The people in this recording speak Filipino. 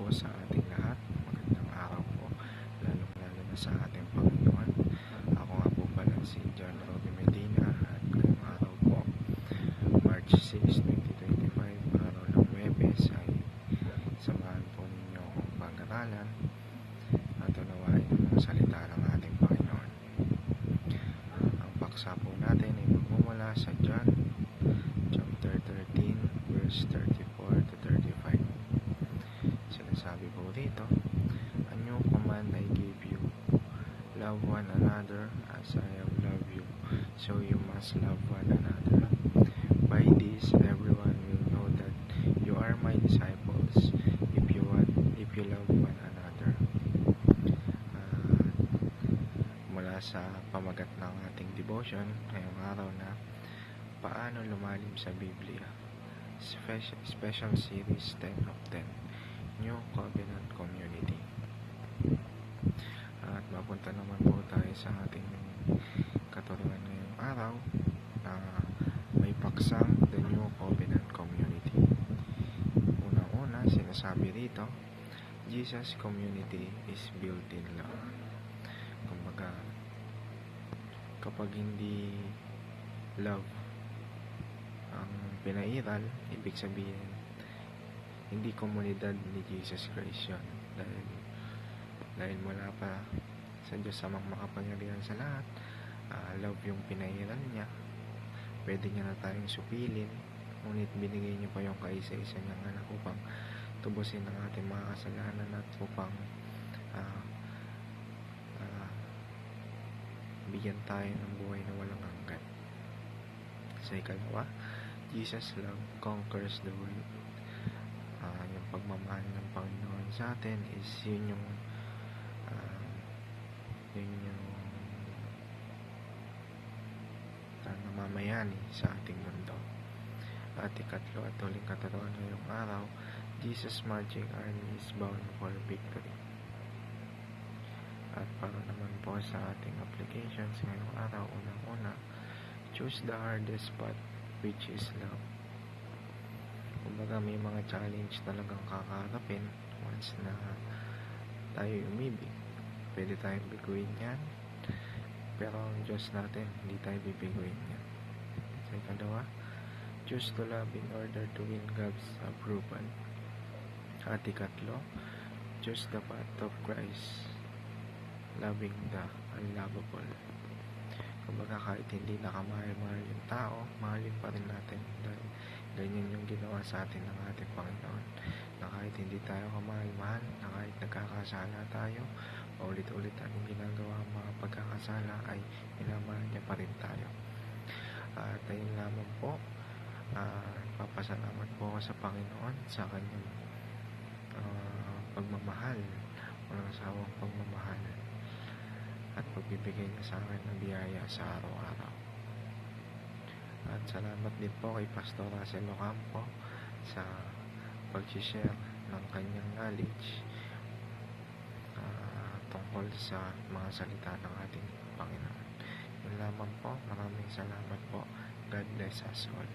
po sa ating lahat. Magandang araw po, lalong-lalo na sa ating Panginoon. Ako nga po pala si John Roby Medina at ngayong araw po, March 6, 2025, araw ng Huwebes, ay samahan po ninyo akong pag-aralan at unawain ang mga salita ng ating Panginoon. Ang paksa po natin ay magmumula sa John chapter 13, verse 34 to 35. Sinasabi po dito, "A new command I give you, love one another as I have loved you, so you must love one another. By this, everyone will know that you are my disciples, if you love one another." Mula sa pamagat ng ating devotion ngayong araw na Paano Lumalim sa Biblia, Special Series 10 of 10, New Covenant Community. At mapunta naman po tayo sa ating katuruan ngayong araw na may paksang The New Covenant Community. Unang-una, sinasabi rito, Jesus Community is built in love. Kumbaga, kapag hindi love ang pinairal, ibig sabihin hindi komunidad ni Jesus Christ yun. Dahil mula pa sa Diyos amang makapangyarihan sa lahat, love yung pinairal niya. Pwede niya na tayong supilin, ngunit binigay niya pa yung kaisa-isa niyang anak upang tubusin ang ating mga kasalanan at upang bigyan tayo ng buhay na walang hanggan. Sa ikalawa, Jesus' love conquers the world. Yung pagmamahal ng Panginoon sa atin is yun yung namamayani sa ating mundo. At ikatlo at huling katuruan ngayong araw, Jesus' marching army is bound for victory. At para naman po sa ating applications ngayong araw, unang-una, choose the hardest path, which is love. Kumbaga may mga challenge talagang kakaharapin once na tayo umibig. Pwede tayong biguin yan, pero ang Diyos natin, hindi tayo bibiguin yan. Sa ikalawa, choose to love in order to win God's approval. At ikatlo, choose the path of Christ, loving the unlovable. Kumbaga kahit hindi nakamahal-mahal yung tao, mahalin pa rin natin dahil ganyan yung ginawa sa atin ng ating Panginoon, na kahit hindi tayo kamahal-mahal, na kahit nagkakasala tayo, ulit-ulit ang ginagawa ang mga pagkakasala ay minamahal niya pa rin tayo. At ayun lamang po, papasalamat po ako sa Panginoon sa kanyang pagmamahal, walang asawang pagmamahal at pagbibigay niya sa akin ng biyaya sa araw-araw. At salamat din po kay Pastor Russell Ocampo sa pag-share ng kanyang knowledge tungkol sa mga salita ng ating Panginoon. Yun lamang po, maraming salamat po. God bless us all.